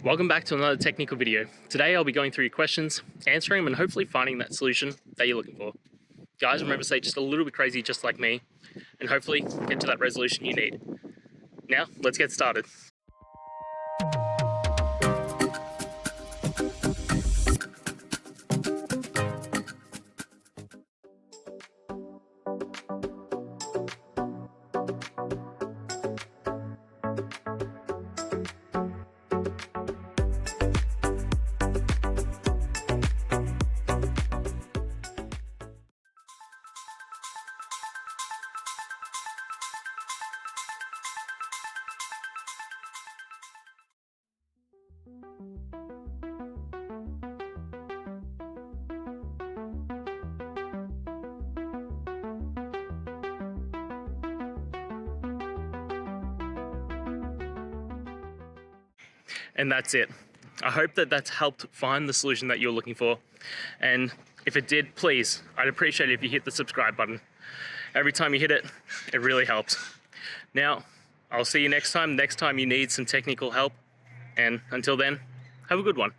Welcome back to another technical video. Today I'll be going through your questions, answering them, and hopefully finding that solution that you're looking for. Guys, remember to stay just a little bit crazy just like me, and hopefully get to that resolution you need. Now, let's get started. And that's it. I hope that that's helped find the solution that you're looking for. And if it did, please, I'd appreciate it if you hit the subscribe button. Every time you hit it, it really helps. Now, I'll see you next time you need some technical help. And until then, have a good one.